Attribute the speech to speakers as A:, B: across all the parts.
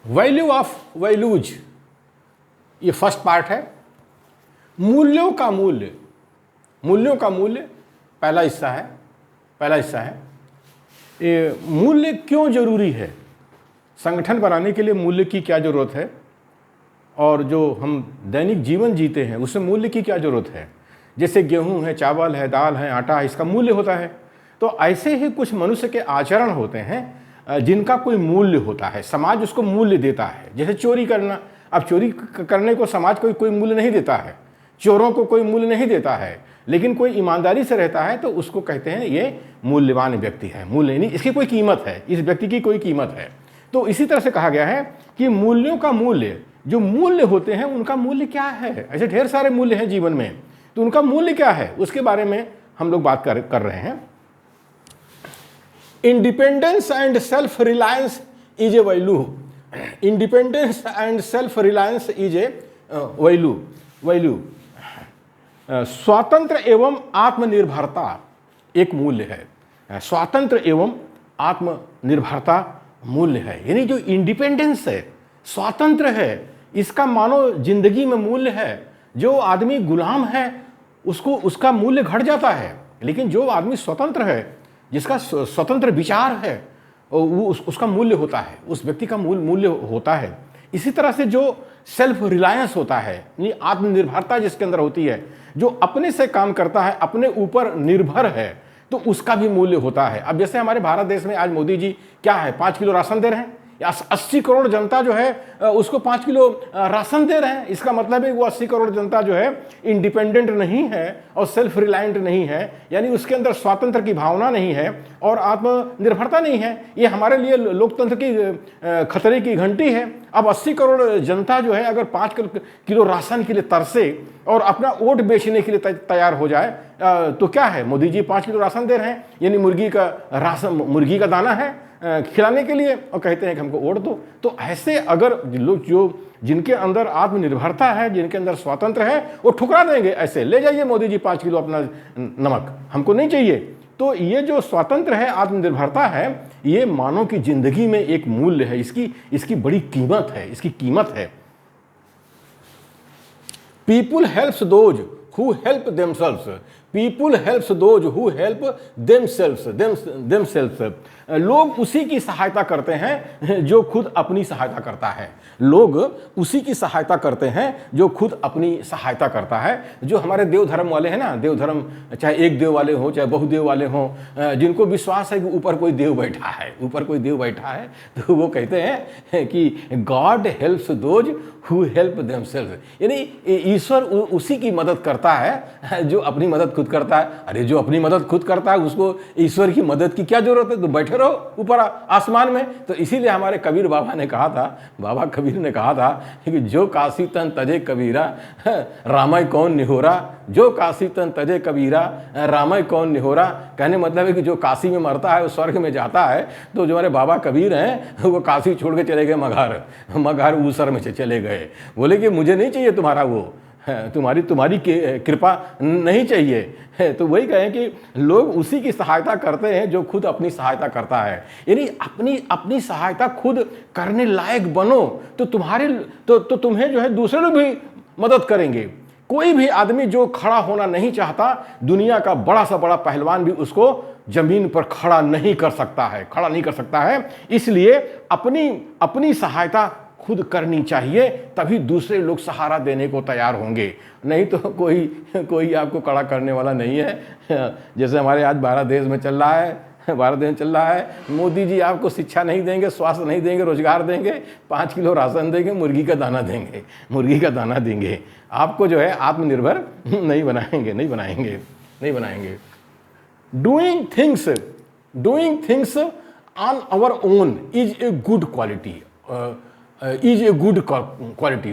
A: Value of values, ये first part है। मूल्यों का मूल्य, मूल्यों का मूल्य पहला हिस्सा है। पहला हिस्सा है ये मूल्य क्यों जरूरी है, संगठन बनाने के लिए मूल्य की क्या जरूरत है, और जो हम दैनिक जीवन जीते हैं उसमें मूल्य की क्या जरूरत है। जैसे गेहूं है, चावल है, दाल है, आटा है, इसका मूल्य होता है। तो ऐसे ही कुछ मनुष्य के आचरण होते हैं जिनका कोई मूल्य होता है, समाज उसको मूल्य देता है। जैसे चोरी करना, अब चोरी करने को समाज कोई मूल्य नहीं देता है, चोरों को कोई मूल्य नहीं देता है, लेकिन कोई ईमानदारी से रहता है तो उसको कहते हैं ये मूल्यवान व्यक्ति है। मूल्य नहीं, इसकी कोई कीमत है, इस व्यक्ति की कोई कीमत है। तो इसी तरह से कहा गया है कि मूल्यों का मूल्य, जो मूल्य होते हैं उनका मूल्य क्या है। ऐसे ढेर सारे मूल्य हैं जीवन में, तो उनका मूल्य क्या है उसके बारे में हम लोग बात कर रहे हैं। Independence and self reliance is a value. Independence and self reliance is a value. स्वातंत्र एवं आत्मनिर्भरता एक मूल्य है। स्वातंत्र एवं आत्मनिर्भरता मूल्य है। यानी जो इंडिपेंडेंस है, स्वातंत्र है, इसका मानो जिंदगी में मूल्य है। जो आदमी गुलाम है उसको उसका मूल्य घट जाता है, लेकिन जो आदमी स्वतंत्र है, जिसका स्वतंत्र विचार है, वो उसका मूल्य होता है, उस व्यक्ति का मूल्य होता है। इसी तरह से जो सेल्फ रिलायंस होता है, यानी आत्मनिर्भरता जिसके अंदर होती है, जो अपने से काम करता है, अपने ऊपर निर्भर है, तो उसका भी मूल्य होता है। अब जैसे हमारे भारत देश में आज मोदी जी क्या है, 5 किलो राशन दे रहे हैं, 80 करोड़ जनता जो है उसको 5 किलो राशन दे रहे हैं। इसका मतलब है वो 80 करोड़ जनता जो है इंडिपेंडेंट नहीं है और सेल्फ रिलायंट नहीं है, यानी उसके अंदर स्वातंत्र की भावना नहीं है और आत्मनिर्भरता नहीं है। ये हमारे लिए लोकतंत्र की खतरे की घंटी है। अब 80 करोड़ जनता जो है अगर 5 किलो राशन के लिए तरसे और अपना वोट बेचने के लिए तैयार हो जाए तो क्या है, मोदी जी 5 किलो राशन दे रहे हैं, यानी मुर्गी का दाना है खिलाने के लिए, और कहते हैं कि हमको वोट दो। तो ऐसे अगर लोग जिनके अंदर आत्मनिर्भरता है, जिनके अंदर स्वातंत्र है, वो ठुकरा देंगे, ऐसे ले जाइए मोदी जी 5 किलो अपना नमक, हमको नहीं चाहिए। तो ये जो स्वातंत्र है, आत्मनिर्भरता है, ये मानव की जिंदगी में एक मूल्य है, इसकी बड़ी कीमत है, इसकी कीमत है। People helps those who help themselves. People helps those who help themselves. लोग उसी की सहायता करते हैं जो खुद अपनी सहायता करता है। लोग उसी की सहायता करते हैं जो खुद अपनी सहायता करता है। जो हमारे देव धर्म वाले हैं ना, देव धर्म चाहे एक देव वाले हों चाहे बहुदेव वाले हों, जिनको विश्वास है कि ऊपर कोई देव बैठा है, ऊपर कोई देव बैठा है, तो वो कहते हैं कि God helps those who help themselves. यानी ईश्वर उसी की मदद करता है जो अपनी मदद खुद करता है। अरे जो अपनी मदद खुद करता है उसको ईश्वर की मदद की क्या जरूरत है, तो बैठे रहो ऊपर आसमान में। तो इसीलिए हमारे कबीर बाबा ने कहा था, बाबा कबीर ने कहा था कि जो काशी तन तजे कबीरा रामय कौन निहोरा। जो काशी तन तजे कबीरा रामय कौन निहोरा। कहने मतलब है कि जो काशी में मरता है वो स्वर्ग में जाता है। तो जो हमारे बाबा कबीर हैं वो काशी छोड़ के चले गए मगहर ऊसर में चले गए। बोले कि मुझे नहीं चाहिए तुम्हारा वो, तुम्हारी कृपा नहीं चाहिए। तो वही कहें कि लोग उसी की सहायता करते हैं जो खुद अपनी सहायता करता है। यानी अपनी सहायता खुद करने लायक बनो तो तुम्हें जो है दूसरे लोग भी मदद करेंगे। कोई भी आदमी जो खड़ा होना नहीं चाहता, दुनिया का बड़ा सा बड़ा पहलवान भी उसको जमीन पर खड़ा नहीं कर सकता है। इसलिए अपनी सहायता खुद करनी चाहिए, तभी दूसरे लोग सहारा देने को तैयार होंगे। नहीं तो कोई आपको खड़ा करने वाला नहीं है। जैसे हमारे आज भारत देश में चल रहा है, मोदी जी आपको शिक्षा नहीं देंगे, स्वास्थ्य नहीं देंगे, रोजगार देंगे, 5 किलो राशन देंगे, मुर्गी का दाना देंगे, आपको जो है आत्मनिर्भर नहीं बनाएंगे। Doing things on our own is a good quality.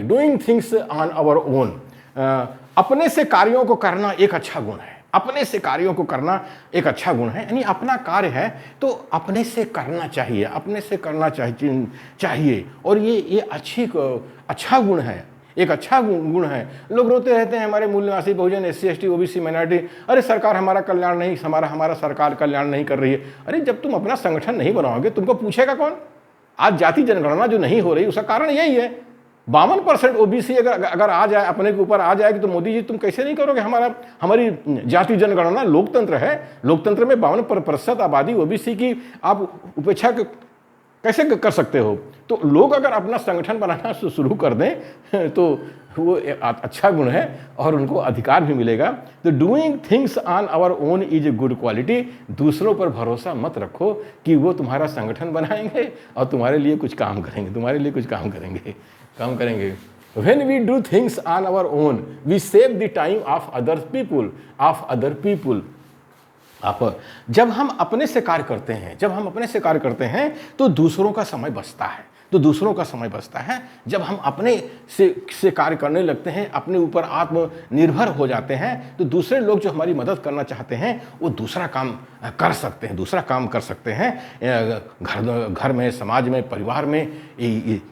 A: Doing things on our own, अपने से कार्यों को करना एक अच्छा गुण है। यानी अपना कार्य है तो अपने से करना चाहिए, और ये अच्छा गुण है, एक अच्छा गुण है। लोग रोते रहते हैं हमारे मूल निवासी बहुजन, SC ST OBC माइनॉरिटी, अरे सरकार हमारा सरकार कल्याण नहीं कर रही है। अरे जब तुम अपना संगठन नहीं बनाओगे तुमको पूछेगा कौन? आज जाति जनगणना जो नहीं हो रही उसका कारण यही है। 52% ओबीसी अगर आ जाए, अपने के ऊपर आ जाएगी, तो मोदी जी तुम कैसे नहीं करोगे हमारी जाति जनगणना? लोकतंत्र है, लोकतंत्र में 52% आबादी ओबीसी की आप उपेक्षा कैसे कर सकते हो? तो लोग अगर अपना संगठन बनाना शुरू कर दें तो वो अच्छा गुण है और उनको अधिकार भी मिलेगा। तो doing things on our own is a good quality. दूसरों पर भरोसा मत रखो कि वो तुम्हारा संगठन बनाएंगे और तुम्हारे लिए कुछ काम करेंगे, काम करेंगे। When we do things on our own, we save the time of other people. जब हम अपने से कार्य करते हैं तो दूसरों का समय बचता है। जब हम अपने से कार्य करने लगते हैं, अपने ऊपर आत्मनिर्भर हो जाते हैं, तो दूसरे लोग जो हमारी मदद करना चाहते हैं वो दूसरा काम कर सकते हैं। घर में, समाज में, परिवार में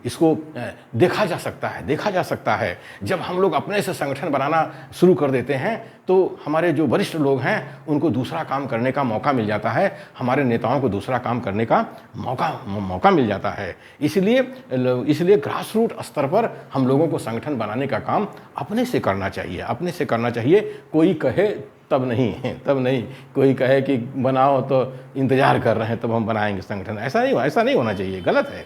A: इसको देखा जा सकता है। जब हम लोग अपने से संगठन बनाना शुरू कर देते हैं तो हमारे जो वरिष्ठ लोग हैं उनको दूसरा काम करने का मौका मिल जाता है, हमारे नेताओं को दूसरा काम करने का मौका मिल जाता है। इसलिए ग्रास रूट स्तर पर हम लोगों को संगठन बनाने का काम अपने से करना चाहिए। कोई कहे तब नहीं, कोई कहे कि बनाओ तो इंतजार कर रहे हैं तब हम बनाएंगे संगठन, ऐसा नहीं होना चाहिए, गलत है।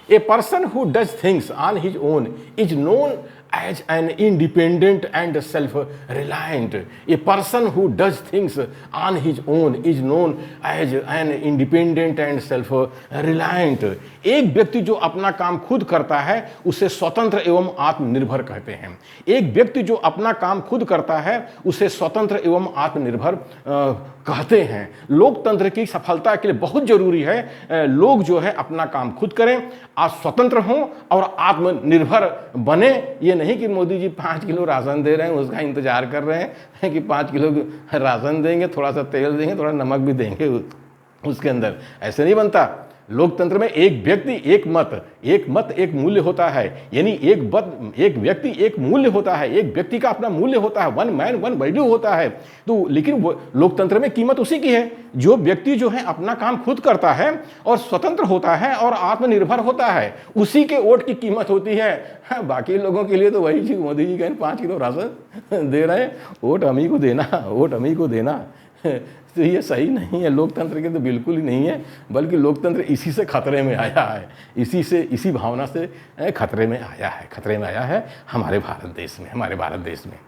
A: A person who does things on his own is known as an independent and self-reliant. A person who does things on his own is known as an independent and self-reliant. एक व्यक्ति जो अपना काम खुद करता है उसे स्वतंत्र एवं आत्मनिर्भर कहते हैं। एक व्यक्ति जो अपना काम खुद करता है उसे स्वतंत्र एवं आत्मनिर्भर कहते हैं। लोकतंत्र की सफलता के लिए बहुत जरूरी है लोग जो है अपना काम खुद करें, आज स्वतंत्र हों और आत्मनिर्भर बने। ये नहीं कि मोदी जी 5 किलो राशन दे रहे हैं, उसका इंतजार कर रहे हैं कि 5 किलो राशन देंगे, थोड़ा सा तेल देंगे, थोड़ा नमक भी देंगे उसके अंदर, ऐसे नहीं बनता। लोकतंत्र में एक व्यक्ति एक मत एक मूल्य होता है, यानी एक व्यक्ति एक मूल्य होता है, एक व्यक्ति का अपना मूल्य होता है, वन मैन वन वैल्यू होता है। तो लेकिन लोकतंत्र में कीमत उसी की है जो व्यक्ति जो है अपना काम खुद करता है और स्वतंत्र होता है और आत्मनिर्भर होता है, उसी के वोट की कीमत होती है। हाँ, बाकी लोगों के लिए तो वही चीज, मोदी जी कहें 5 किलो राशन दे रहे हैं, वोट हम ही को देना तो ये सही नहीं है। लोकतंत्र के तो बिल्कुल ही नहीं है, बल्कि लोकतंत्र इसी से खतरे में आया है, इसी भावना से खतरे में आया है हमारे भारत देश में।